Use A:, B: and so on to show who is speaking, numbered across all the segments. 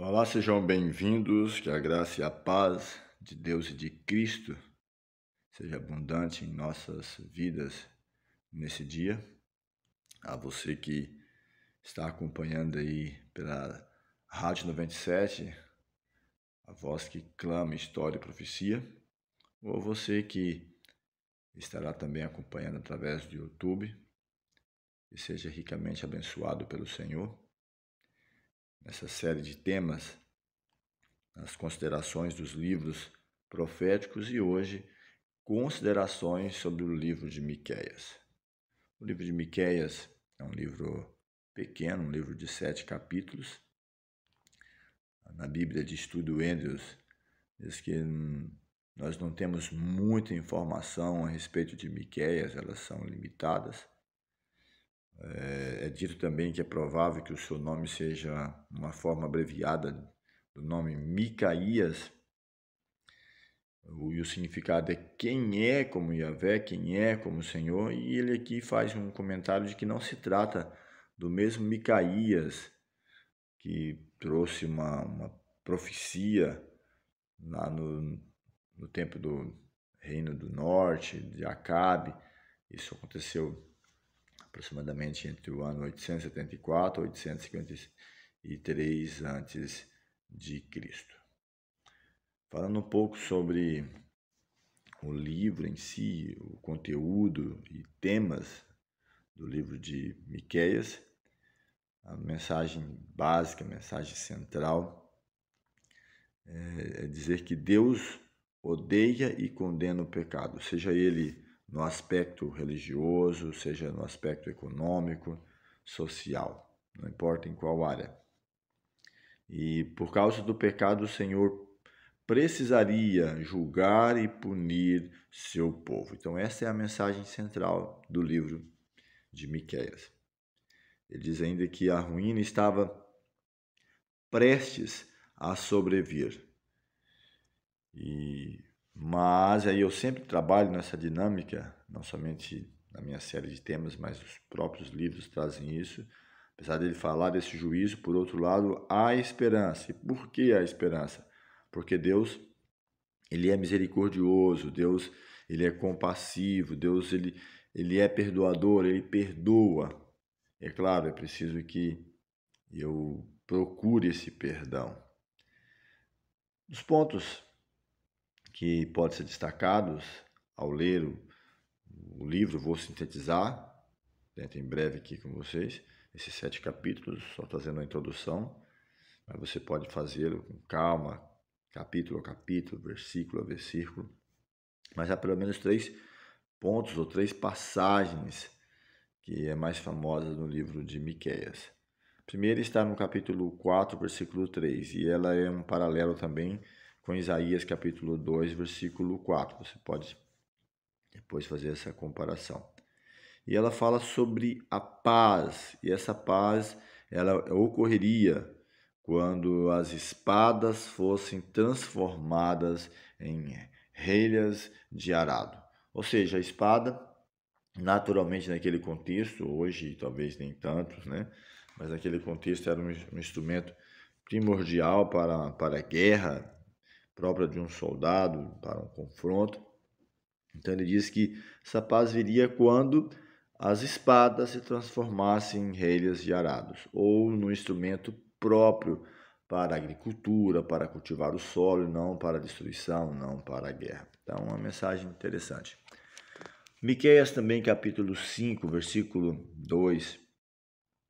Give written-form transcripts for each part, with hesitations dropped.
A: Olá, sejam bem-vindos, que a graça e a paz de Deus e de Cristo seja abundante em nossas vidas nesse dia. A você que está acompanhando aí pela Rádio 97, a voz que clama história e profecia, ou você que estará também acompanhando através do YouTube, e seja ricamente abençoado pelo Senhor. Nessa série de temas, as considerações dos livros proféticos e hoje considerações sobre o livro de Miqueias. O livro de Miqueias é um livro pequeno, um livro de 7 capítulos. Na Bíblia de Estudo Andrews diz que nós não temos muita informação a respeito de Miqueias, elas são limitadas. É dito também que é provável que o seu nome seja uma forma abreviada do nome Micaías, e o significado é quem é como Yahvé, quem é como Senhor, e ele aqui faz um comentário de que não se trata do mesmo Micaías que trouxe uma profecia lá no tempo do Reino do Norte, de Acabe. Isso aconteceu aproximadamente entre o ano 874 e 853 antes de Cristo. Falando um pouco sobre o livro em si, o conteúdo e temas do livro de Miqueias, a mensagem básica, a mensagem central é dizer que Deus odeia e condena o pecado, seja ele no aspecto religioso, seja no aspecto econômico, social, não importa em qual área. E por causa do pecado, o Senhor precisaria julgar e punir seu povo. Então essa é a mensagem central do livro de Miqueias. Ele diz ainda que a ruína estava prestes a sobrevir. Mas aí eu sempre trabalho nessa dinâmica, não somente na minha série de temas, mas os próprios livros trazem isso. Apesar dele falar desse juízo, por outro lado, há esperança. E por que há esperança? Porque Deus, ele é misericordioso, Deus, ele é compassivo, Deus, ele é perdoador, ele perdoa. É claro, é preciso que eu procure esse perdão. Os pontos que podem ser destacados ao ler o livro, vou sintetizar dentro em breve aqui com vocês, esses 7 capítulos, só trazendo a introdução, mas você pode fazê-lo com calma, capítulo a capítulo, versículo a versículo, mas há pelo menos 3 pontos ou 3 passagens que é mais famosa no livro de Miqueias. A primeira está no capítulo 4, versículo 3, e ela é um paralelo também com Isaías capítulo 2, versículo 4. Você pode depois fazer essa comparação. E ela fala sobre a paz, e essa paz ela ocorreria quando as espadas fossem transformadas em relhas de arado. Ou seja, a espada, naturalmente naquele contexto, hoje talvez nem tantos, né? Mas naquele contexto era um instrumento primordial para a guerra própria de um soldado, para um confronto. Então ele diz que essa paz viria quando as espadas se transformassem em relhas de arados, ou no instrumento próprio para a agricultura, para cultivar o solo, não para a destruição, não para a guerra. Então, uma mensagem interessante. Miqueias também, capítulo 5, versículo 2,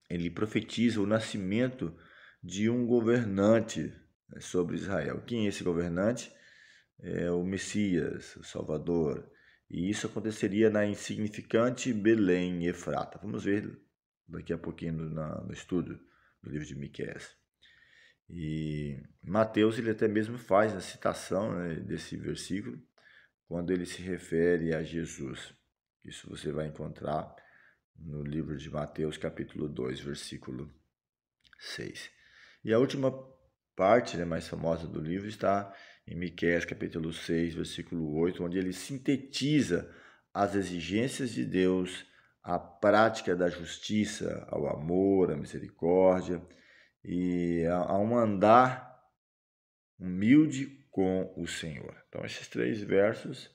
A: ele profetiza o nascimento de um governante sobre Israel. Quem é esse governante? É o Messias, o Salvador. E isso aconteceria na insignificante Belém, Efrata. Vamos ver daqui a pouquinho no estudo do livro de Miqueias. E Mateus ele até mesmo faz a citação, né, desse versículo quando ele se refere a Jesus. Isso você vai encontrar no livro de Mateus, capítulo 2, versículo 6. E a última parte, né, mais famosa do livro está em Miqueias, capítulo 6, versículo 8, onde ele sintetiza as exigências de Deus, a prática da justiça, ao amor, à misericórdia e a um andar humilde com o Senhor. Então, esses 3 versos,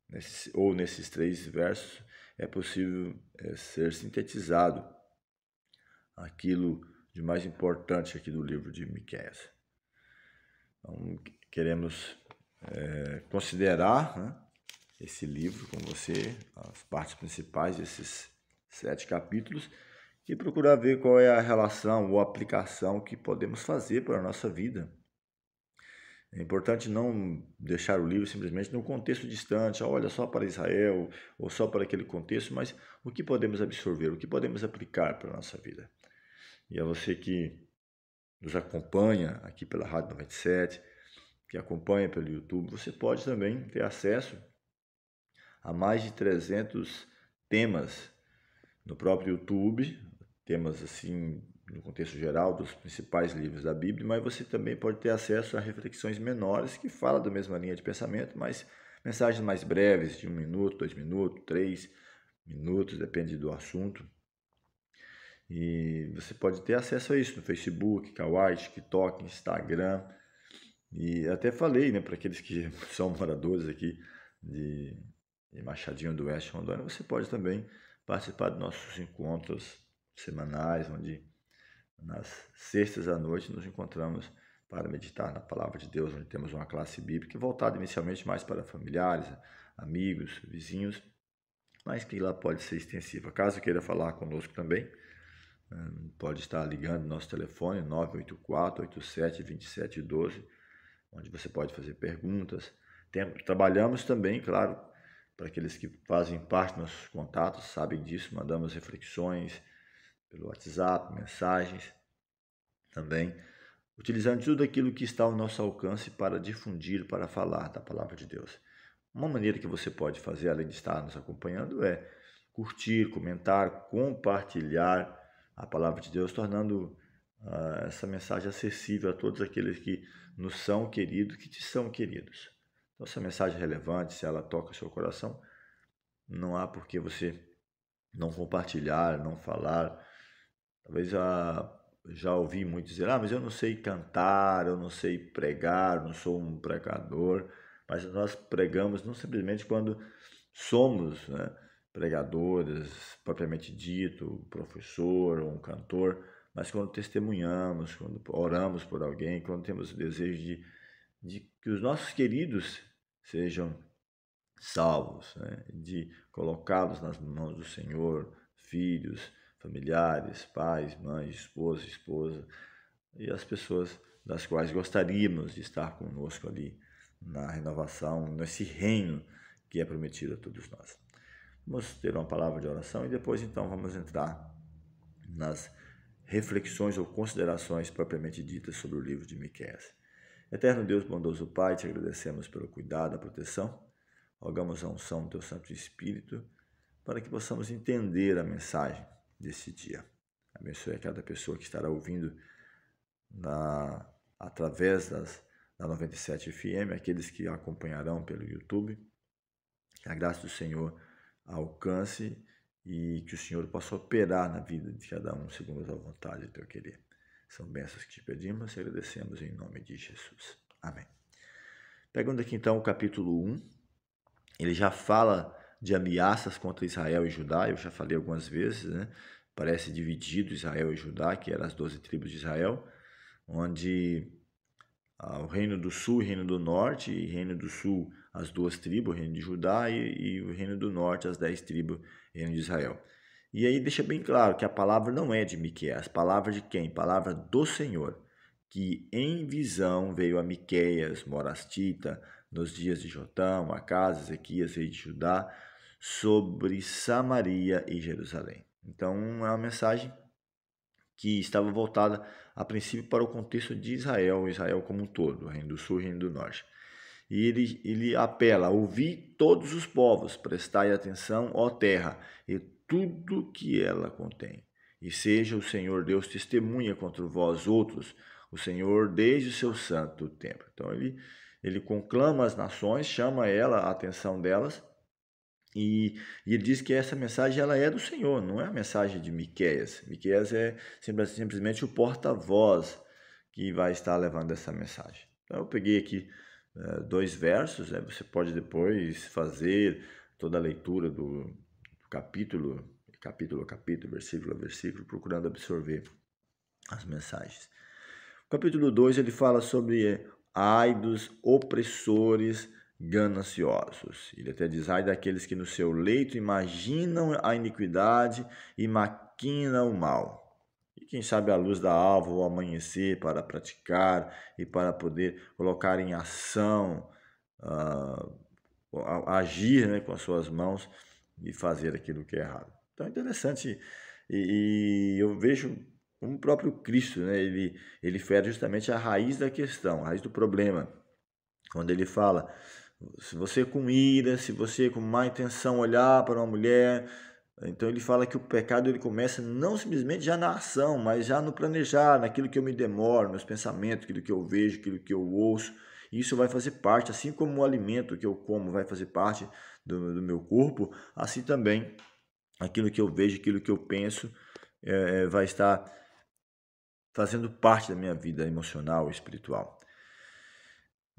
A: nesses 3 versos, é possível ser sintetizado aquilo de mais importante aqui do livro de Miqueias. Então, queremos considerar, né, esse livro com você, as partes principais desses 7 capítulos, e procurar ver qual é a relação ou aplicação que podemos fazer para a nossa vida. É importante não deixar o livro simplesmente num contexto distante, olha, só para Israel ou só para aquele contexto, mas o que podemos absorver, o que podemos aplicar para a nossa vida. E a você que nos acompanha aqui pela Rádio 97, que acompanha pelo YouTube, você pode também ter acesso a mais de 300 temas no próprio YouTube, temas assim no contexto geral dos principais livros da Bíblia, mas você também pode ter acesso a reflexões menores que falam da mesma linha de pensamento, mas mensagens mais breves, de 1 minuto, 2 minutos, 3 minutos, depende do assunto. E você pode ter acesso a isso no Facebook, Kawaii, TikTok, Instagram. E até falei, né, para aqueles que são moradores aqui de Machadinho do Oeste, Rondônia, você pode também participar dos nossos encontros semanais, onde nas sextas à noite nos encontramos para meditar na Palavra de Deus, onde temos uma classe bíblica voltada inicialmente mais para familiares, amigos, vizinhos, mas que lá pode ser extensiva. Caso queira falar conosco também, pode estar ligando no nosso telefone 984-87-2712, onde você pode fazer perguntas. Trabalhamos também, claro, para aqueles que fazem parte dos nossos contatos, sabem disso, mandamos reflexões pelo WhatsApp, mensagens, também utilizando tudo aquilo que está ao nosso alcance para difundir, para falar da Palavra de Deus. Uma maneira que você pode fazer, além de estar nos acompanhando, é curtir, comentar, compartilhar a Palavra de Deus, tornando essa mensagem acessível a todos aqueles que nos são queridos, que te são queridos. Então, essa mensagem é relevante, se ela toca o seu coração, não há por que você não compartilhar, não falar. Talvez já ouvi muitos dizer, mas eu não sei cantar, eu não sei pregar, não sou um pregador. Mas nós pregamos não simplesmente quando somos, né, pregadores, propriamente dito, professor ou um cantor, mas quando testemunhamos, quando oramos por alguém, quando temos o desejo de que os nossos queridos sejam salvos, né, de colocá-los nas mãos do Senhor, filhos, familiares, pais, mães, esposa, e as pessoas das quais gostaríamos de estar conosco ali na renovação, nesse reino que é prometido a todos nós. Vamos ter uma palavra de oração e depois então vamos entrar nas reflexões ou considerações propriamente ditas sobre o livro de Miqueias. Eterno Deus, bondoso Pai, te agradecemos pelo cuidado, a proteção. Rogamos a unção do Teu Santo Espírito para que possamos entender a mensagem desse dia. Abençoe a cada pessoa que estará ouvindo através da 97 FM, aqueles que acompanharão pelo YouTube. Que a graça do Senhor alcance e que o Senhor possa operar na vida de cada um segundo a tua vontade e teu querer. São bênçãos que te pedimos e agradecemos em nome de Jesus. Amém. Pegando aqui então o capítulo 1, ele já fala de ameaças contra Israel e Judá, eu já falei algumas vezes, né? Parece dividido Israel e Judá, que eram as 12 tribos de Israel, onde o reino do sul e o reino do norte, e reino do sul as 2 tribos, o reino de Judá, e o reino do norte as 10 tribos, reino de Israel. E aí deixa bem claro que a palavra não é de Miqueias, palavra de quem? Palavra do Senhor, que em visão veio a Miqueias, morastita, nos dias de Jotão, Acás, Ezequias, rei de Judá, sobre Samaria e Jerusalém. Então é uma mensagem que estava voltada a princípio para o contexto de Israel como um todo, o reino do sul e o reino do norte. E ele apela: ouvi todos os povos, prestai atenção, ó terra, e tudo que ela contém. E seja o Senhor Deus testemunha contra vós outros, o Senhor desde o seu santo templo. Então ele conclama as nações, chama a atenção delas, E ele diz que essa mensagem ela é do Senhor, não é a mensagem de Miqueias. Miqueias é simplesmente o porta-voz que vai estar levando essa mensagem. Então eu peguei aqui 2 versos, né? Você pode depois fazer toda a leitura do capítulo a capítulo, versículo a versículo, procurando absorver as mensagens. O capítulo 2 ele fala sobre ai dos opressores gananciosos. Ele até diz, ai daqueles que no seu leito imaginam a iniquidade e maquinam o mal. E quem sabe a luz da alva ou amanhecer para praticar e para poder colocar em ação, agir, né, com as suas mãos e fazer aquilo que é errado. Então é interessante e eu vejo como o próprio Cristo, né, ele fere justamente a raiz da questão, a raiz do problema. Quando ele fala, se você com ira, se você com má intenção olhar para uma mulher, então ele fala que o pecado ele começa não simplesmente já na ação, mas já no planejar, naquilo que eu me demoro, meus pensamentos, aquilo que eu vejo, aquilo que eu ouço. Isso vai fazer parte, assim como o alimento que eu como vai fazer parte do meu corpo, assim também aquilo que eu vejo, aquilo que eu penso vai estar fazendo parte da minha vida emocional e espiritual.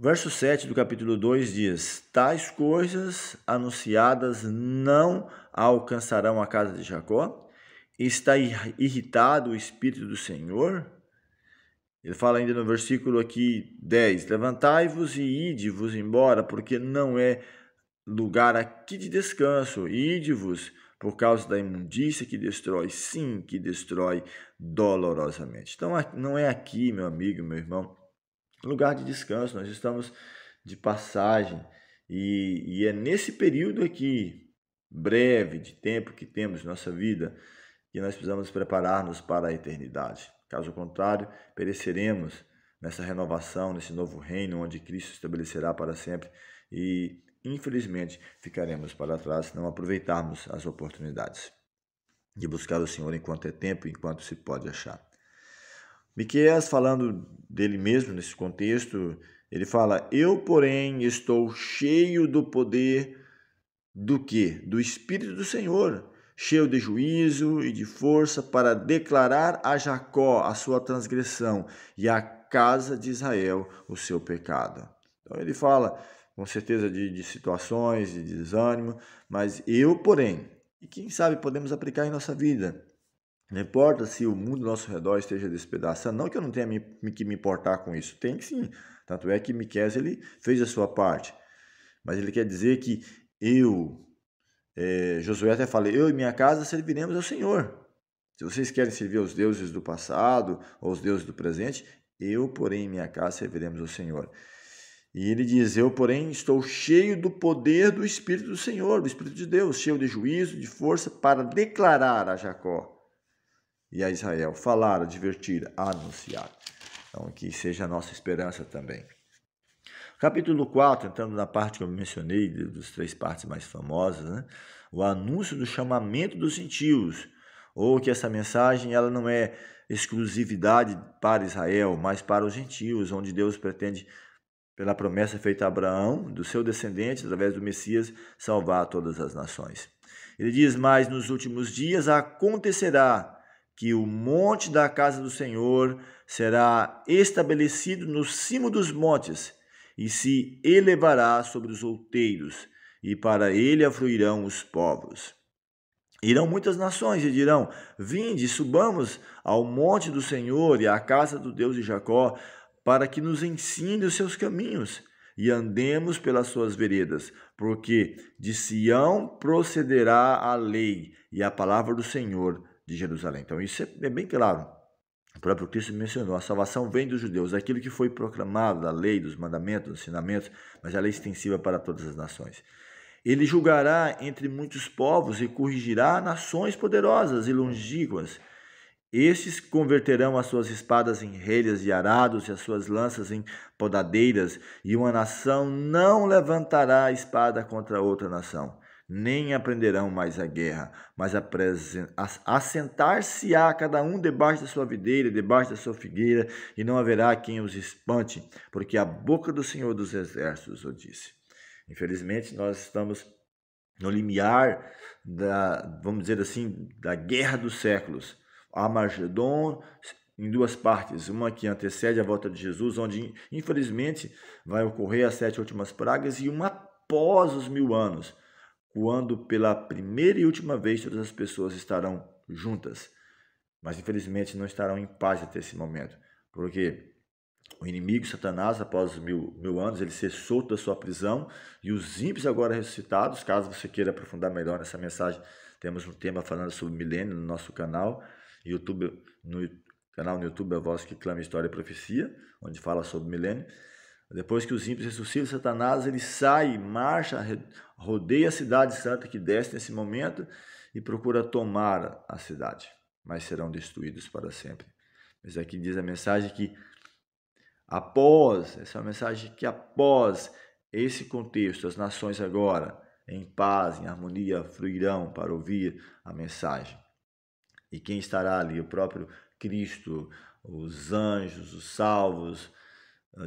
A: Verso 7 do capítulo 2 diz, tais coisas anunciadas não alcançarão a casa de Jacó? Está irritado o Espírito do Senhor? Ele fala ainda no versículo aqui 10, levantai-vos e ide-vos embora, porque não é lugar aqui de descanso, ide-vos por causa da imundícia que destrói, sim, que destrói dolorosamente. Então não é aqui, meu amigo, meu irmão, lugar de descanso, nós estamos de passagem e é nesse período aqui, breve de tempo que temos na nossa vida, que nós precisamos preparar-nos para a eternidade. Caso contrário, pereceremos nessa renovação, nesse novo reino onde Cristo estabelecerá para sempre e, infelizmente, ficaremos para trás se não aproveitarmos as oportunidades de buscar o Senhor enquanto é tempo, enquanto se pode achar. Miqueias, falando dele mesmo nesse contexto, ele fala, eu, porém, estou cheio do poder do quê? Do Espírito do Senhor, cheio de juízo e de força para declarar a Jacó a sua transgressão e à casa de Israel o seu pecado. Então ele fala com certeza de situações, de desânimo, mas eu, porém, e quem sabe podemos aplicar em nossa vida. Não importa se o mundo ao nosso redor esteja despedaçando, não que eu não tenha que me importar com isso, tem que sim. Tanto é que Miqueias ele fez a sua parte, mas ele quer dizer que Josué até fala, eu e minha casa serviremos ao Senhor. Se vocês querem servir aos deuses do passado ou aos deuses do presente, eu, porém, em minha casa serviremos ao Senhor. E ele diz, eu, porém, estou cheio do poder do Espírito do Senhor, do Espírito de Deus, cheio de juízo, de força, para declarar a Jacó e a Israel, falar, advertir, anunciar. Então, que seja a nossa esperança também. Capítulo 4, entrando na parte que eu mencionei, das 3 partes mais famosas, né? O anúncio do chamamento dos gentios, ou que essa mensagem ela não é exclusividade para Israel, mas para os gentios, onde Deus pretende, pela promessa feita a Abraão, do seu descendente, através do Messias, salvar todas as nações. Ele diz, mas nos últimos dias acontecerá que o monte da casa do Senhor será estabelecido no cimo dos montes e se elevará sobre os outeiros, e para ele afluirão os povos. Irão muitas nações e dirão, vinde, subamos ao monte do Senhor e à casa do Deus de Jacó, para que nos ensine os seus caminhos e andemos pelas suas veredas, porque de Sião procederá a lei e a palavra do Senhor de Jerusalém. Então isso é bem claro. O próprio Cristo mencionou, a salvação vem dos judeus, aquilo que foi proclamado da lei, dos mandamentos, dos ensinamentos, mas a lei extensiva para todas as nações. Ele julgará entre muitos povos e corrigirá nações poderosas e longínquas. Estes converterão as suas espadas em relhas e arados e as suas lanças em podadeiras, e uma nação não levantará a espada contra outra nação, nem aprenderão mais a guerra, mas assentar-se-á cada um debaixo da sua videira, debaixo da sua figueira, e não haverá quem os espante, porque a boca do Senhor dos Exércitos o disse. Infelizmente, nós estamos no limiar vamos dizer assim, da guerra dos séculos. Armagedon em duas partes, uma que antecede a volta de Jesus, onde infelizmente vai ocorrer as 7 últimas pragas, e uma após os 1000 anos, quando pela primeira e última vez todas as pessoas estarão juntas, mas infelizmente não estarão em paz até esse momento, porque o inimigo, Satanás, após os mil anos, ele ser solto da sua prisão, e os ímpios agora ressuscitados. Caso você queira aprofundar melhor nessa mensagem, temos um tema falando sobre o milênio no nosso canal, no canal no YouTube, A Voz que Clama História e Profecia, onde fala sobre o milênio. Depois que os ímpios ressuscitam, Satanás ele sai, marcha, rodeia a cidade santa que desce nesse momento e procura tomar a cidade, mas serão destruídos para sempre. Mas aqui diz a mensagem que essa é uma mensagem que após esse contexto, as nações agora, em paz, em harmonia, fluirão para ouvir a mensagem. E quem estará ali? O próprio Cristo, os anjos, os salvos,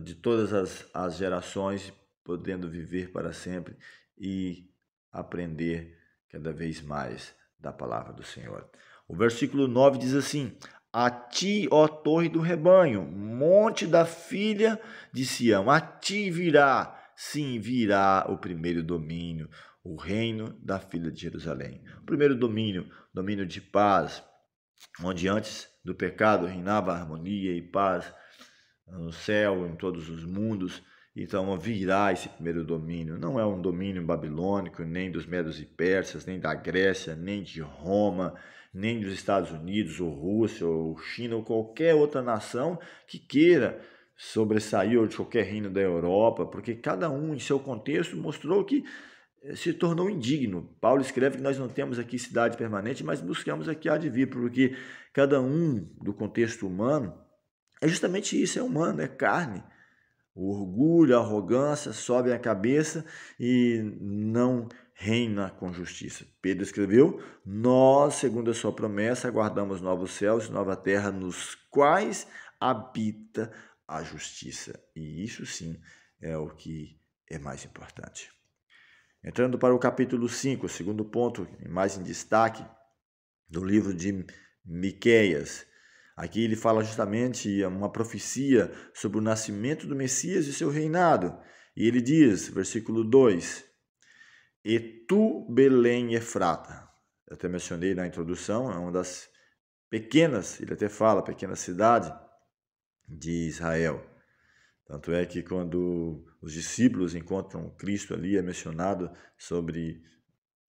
A: de todas as gerações, podendo viver para sempre e aprender cada vez mais da palavra do Senhor. O versículo 9 diz assim: a ti, ó torre do rebanho, monte da filha de Sião, a ti virá, sim, virá o primeiro domínio, o reino da filha de Jerusalém. O primeiro domínio de paz, onde antes do pecado reinava harmonia e paz no céu, em todos os mundos. Então virá esse primeiro domínio. Não é um domínio babilônico, nem dos medos e persas, nem da Grécia, nem de Roma, nem dos Estados Unidos, ou Rússia, ou China, ou qualquer outra nação que queira sobressair, ou de qualquer reino da Europa, porque cada um em seu contexto mostrou que se tornou indigno. Paulo escreve que nós não temos aqui cidade permanente, mas buscamos aqui a de vir, porque cada um do contexto humano é justamente isso, é humano, é carne. O orgulho, a arrogância sobem a cabeça e não reina com justiça. Pedro escreveu: nós, segundo a sua promessa, aguardamos novos céus e nova terra, nos quais habita a justiça. E isso sim é o que é mais importante. Entrando para o capítulo 5, o segundo ponto, mais em destaque, do livro de Miqueias. Aqui ele fala justamente uma profecia sobre o nascimento do Messias e seu reinado. E ele diz, versículo 2: e tu, Belém Efrata. Eu até mencionei na introdução, é uma das pequenas, ele até fala, pequena cidade de Israel. Tanto é que quando os discípulos encontram Cristo ali, é mencionado sobre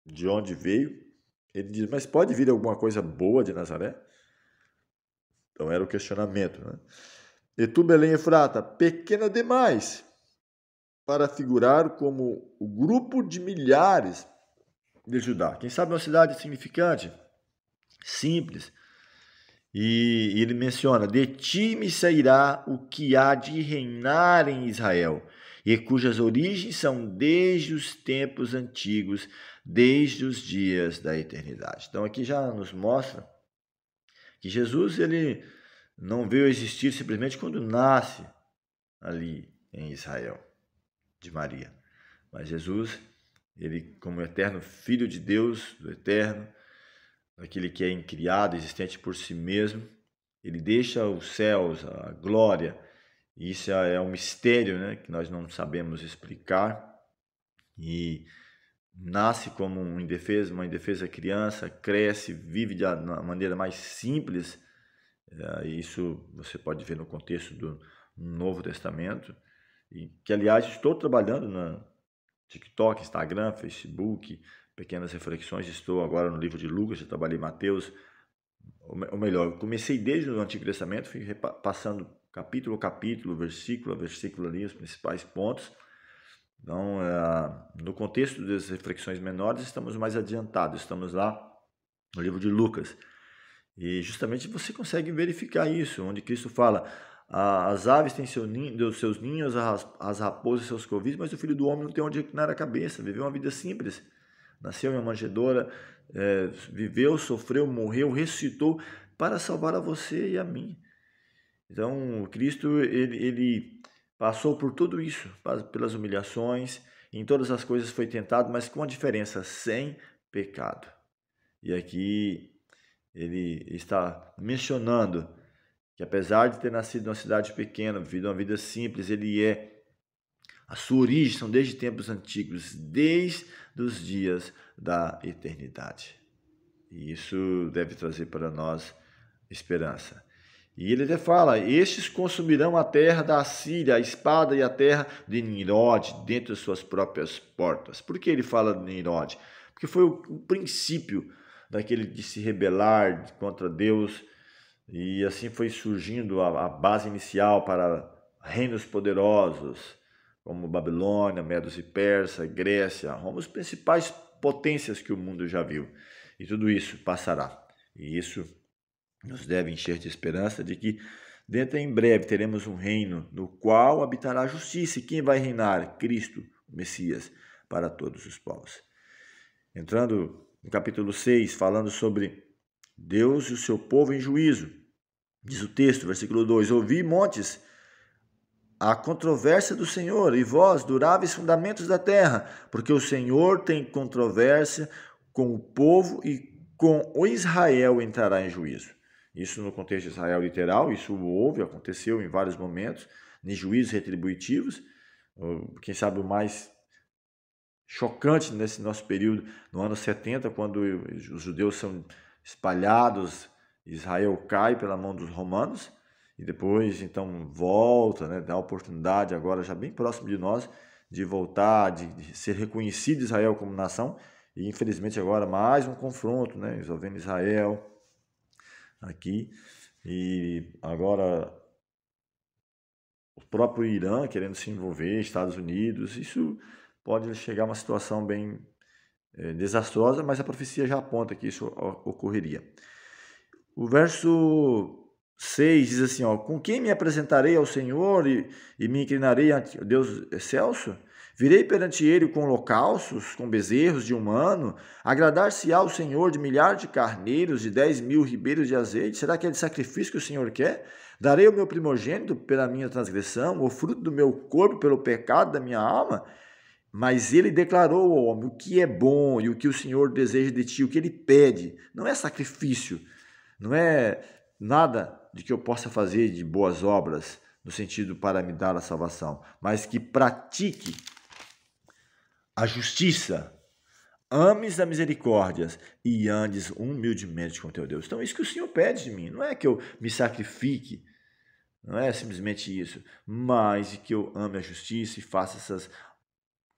A: de onde veio. Ele diz, mas pode vir alguma coisa boa de Nazaré? Então era o questionamento, né? E tu, Belém Efrata, pequena demais para figurar como o grupo de milhares de Judá. Quem sabe uma cidade significante, simples. E ele menciona, de ti me sairá o que há de reinar em Israel, e cujas origens são desde os tempos antigos, desde os dias da eternidade. Então aqui já nos mostra que Jesus ele não veio a existir simplesmente quando nasce ali em Israel, de Maria. Mas Jesus, ele como eterno Filho de Deus, do Eterno, aquele que é incriado, existente por si mesmo, ele deixa os céus, a glória, e isso é um mistério, né, que nós não sabemos explicar, e nasce como uma indefesa criança, cresce, vive de uma maneira mais simples. Isso você pode ver no contexto do Novo Testamento, e que, aliás, estou trabalhando na TikTok, Instagram, Facebook, pequenas reflexões. Estou agora no livro de Lucas, já trabalhei em Mateus, ou melhor, comecei desde o Antigo Testamento, fui passando capítulo a capítulo, versículo a versículo ali, os principais pontos. Então, no contexto das reflexões menores, estamos mais adiantados, estamos lá no livro de Lucas. E justamente você consegue verificar isso, onde Cristo fala, as aves têm seus ninhos, as raposas seus covis, mas o Filho do Homem não tem onde reclinar a cabeça, viveu uma vida simples. Nasceu em uma manjedoura, viveu, sofreu, morreu, ressuscitou para salvar a você e a mim. Então, Cristo, ele passou por tudo isso, pelas humilhações, em todas as coisas foi tentado, mas com a diferença, sem pecado. E aqui ele está mencionando que apesar de ter nascido numa cidade pequena, vivido uma vida simples, a sua origem são desde tempos antigos, desde os dias da eternidade. E isso deve trazer para nós esperança. E ele até fala, estes consumirão a terra da Assíria, a espada e a terra de Nimrod, dentro de suas próprias portas. Por que ele fala de Nimrod? Porque foi o princípio daquele de se rebelar contra Deus, e assim foi surgindo a base inicial para reinos poderosos, como Babilônia, Medos e Persa, Grécia, Roma, as principais potências que o mundo já viu. E tudo isso passará. E isso nos deve encher de esperança de que dentro em breve teremos um reino no qual habitará a justiça. E quem vai reinar? Cristo, o Messias, para todos os povos. Entrando no capítulo 6, falando sobre Deus e o seu povo em juízo. Diz o texto, versículo 2, ouvi montes a controvérsia do Senhor, e vós, duráveis fundamentos da terra, porque o Senhor tem controvérsia com o povo e com o Israel entrará em juízo. Isso no contexto de Israel literal, isso aconteceu em vários momentos, em juízos retributivos. Quem sabe o mais chocante nesse nosso período, no ano 70, quando os judeus são espalhados, Israel cai pela mão dos romanos, e depois então volta, dá a oportunidade agora já bem próximo de nós, de voltar, de ser reconhecido Israel como nação, e infelizmente agora mais um confronto, envolvendo Israel aqui, e agora o próprio Irã querendo se envolver, Estados Unidos, isso pode chegar a uma situação bem desastrosa, mas a profecia já aponta que isso ocorreria. O verso 6 diz assim, com quem me apresentarei ao Senhor e me inclinarei ante o Deus excelso? Virei perante ele com holocaustos, com bezerros de um ano? Agradar-se-á ao Senhor de milhares de carneiros, de 10.000 ribeiros de azeite? Será que é de sacrifício que o Senhor quer? Darei o meu primogênito pela minha transgressão, o fruto do meu corpo pelo pecado da minha alma? Mas ele declarou ao homem o que é bom e o que o Senhor deseja de ti, o que ele pede. Não é sacrifício, não é nada de que eu possa fazer de boas obras, no sentido para me dar a salvação, mas que pratique a justiça, ames a misericórdia e andes humildemente com teu Deus. Então, isso que o Senhor pede de mim, não é que eu me sacrifique, não é simplesmente isso, mas que eu ame a justiça e faça essas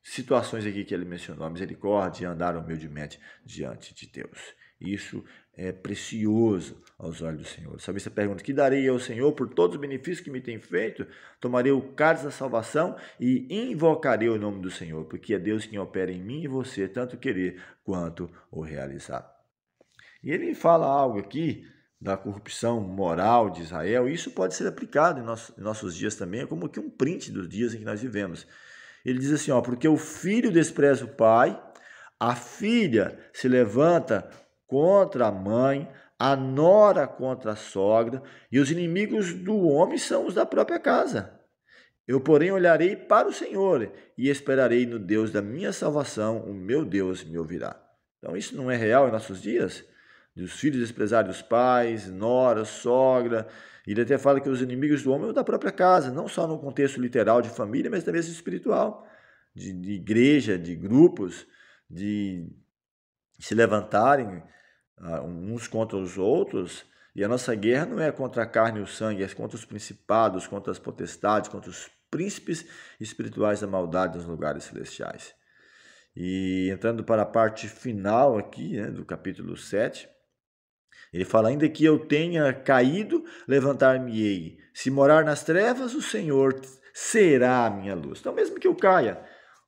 A: situações aqui que ele mencionou, a misericórdia e andar humildemente diante de Deus. Isso é precioso aos olhos do Senhor. O salmista pergunta, que darei ao Senhor por todos os benefícios que me tem feito? Tomarei o cálice da salvação e invocarei o nome do Senhor, porque é Deus quem opera em mim e você, tanto querer quanto o realizar. E ele fala algo aqui da corrupção moral de Israel, e isso pode ser aplicado em nossos dias também, como que um print dos dias em que nós vivemos. Ele diz assim, porque o filho despreza o pai, a filha se levanta contra a mãe, a nora contra a sogra, e os inimigos do homem são os da própria casa. Eu, porém, olharei para o Senhor e esperarei no Deus da minha salvação, o meu Deus me ouvirá. Então, isso não é real em nossos dias? Dos filhos desprezarem os pais, nora, sogra. Ele até fala que os inimigos do homem são da própria casa, não só no contexto literal de família, mas também espiritual, de igreja, de grupos, de se levantarem uns contra os outros. E a nossa guerra não é contra a carne e o sangue, é contra os principados, contra as potestades, contra os príncipes espirituais da maldade nos lugares celestiais. E entrando para a parte final aqui, do capítulo 7, ele fala, ainda que eu tenha caído, levantar-me-ei. Se morar nas trevas, o Senhor será a minha luz. Então, mesmo que eu caia,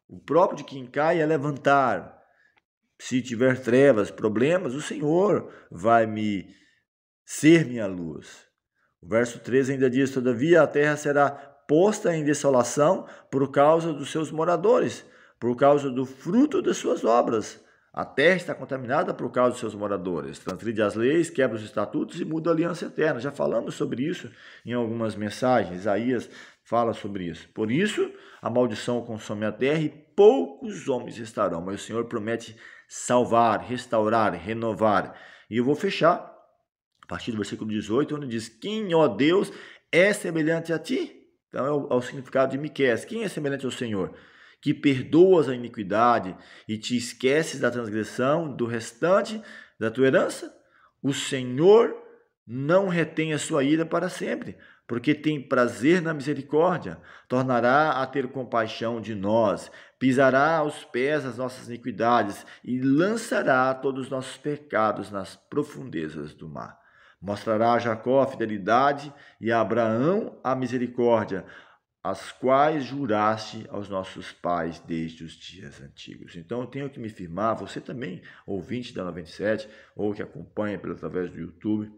A: o próprio de quem cai é levantar. Se tiver trevas, problemas, o Senhor vai ser minha luz. O verso 13 ainda diz, todavia a terra será posta em desolação por causa dos seus moradores, por causa do fruto das suas obras. A terra está contaminada por causa dos seus moradores. Transgride as leis, quebra os estatutos e muda a aliança eterna. Já falamos sobre isso em algumas mensagens. Isaías fala sobre isso. Por isso, a maldição consome a terra e poucos homens restarão. Mas o Senhor promete salvar, restaurar, renovar. E eu vou fechar a partir do versículo 18, onde diz: quem, ó Deus, é semelhante a ti? Então é o significado de Miqueias. Quem é semelhante ao Senhor? Que perdoas a iniquidade e te esqueces da transgressão do restante da tua herança? O Senhor não retém a sua ira para sempre, porque tem prazer na misericórdia, tornará a ter compaixão de nós, pisará aos pés as nossas iniquidades e lançará todos os nossos pecados nas profundezas do mar. Mostrará a Jacó a fidelidade e a Abraão a misericórdia, as quais juraste aos nossos pais desde os dias antigos. Então eu tenho que me firmar, você também, ouvinte da 97, ou que acompanha através do YouTube,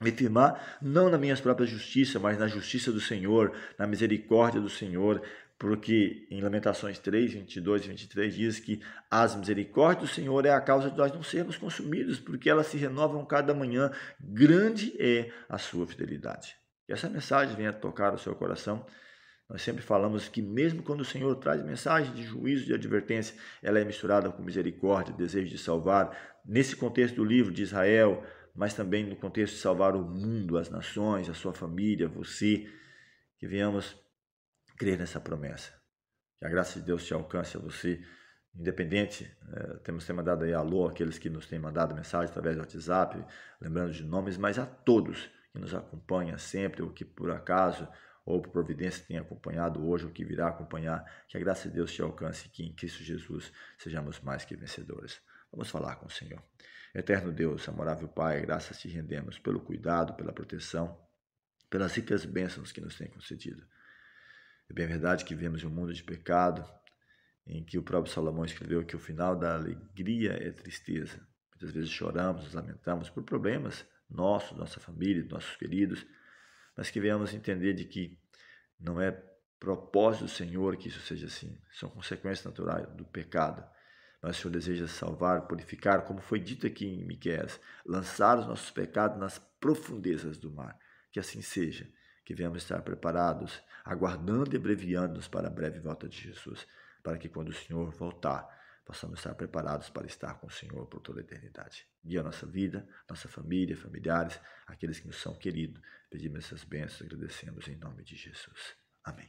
A: me firmar não na minha própria justiça, mas na justiça do Senhor, na misericórdia do Senhor, porque em Lamentações 3, 22 e 23 diz que as misericórdias do Senhor é a causa de nós não sermos consumidos, porque elas se renovam cada manhã, grande é a sua fidelidade. Que essa mensagem venha tocar o seu coração. Nós sempre falamos que mesmo quando o Senhor traz mensagem de juízo, de advertência, ela é misturada com misericórdia, desejo de salvar. Nesse contexto do livro de Israel, mas também no contexto de salvar o mundo, as nações, a sua família, você, que venhamos crer nessa promessa. Que a graça de Deus te alcance a você, independente, temos mandado aí alô àqueles que nos têm mandado mensagem através do WhatsApp, lembrando de nomes, mas a todos que nos acompanham sempre, ou que por acaso, ou por providência tenha acompanhado hoje, ou que virá acompanhar, que a graça de Deus te alcance e que em Cristo Jesus sejamos mais que vencedores. Vamos falar com o Senhor. Eterno Deus, amorável Pai, graças te rendemos pelo cuidado, pela proteção, pelas ricas bênçãos que nos tem concedido. É bem verdade que vivemos em um mundo de pecado, em que o próprio Salomão escreveu que o final da alegria é tristeza. Muitas vezes choramos, nos lamentamos por problemas nossos, nossa família, nossos queridos, mas que venhamos entender de que não é propósito do Senhor que isso seja assim. São consequências naturais do pecado. Mas o Senhor deseja salvar, purificar, como foi dito aqui em Miqueias, lançar os nossos pecados nas profundezas do mar. Que assim seja, que venhamos estar preparados, aguardando e abreviando-nos para a breve volta de Jesus, para que quando o Senhor voltar, possamos estar preparados para estar com o Senhor por toda a eternidade. Guia a nossa vida, nossa família, familiares, aqueles que nos são queridos. Pedimos essas bênçãos, agradecemos em nome de Jesus. Amém.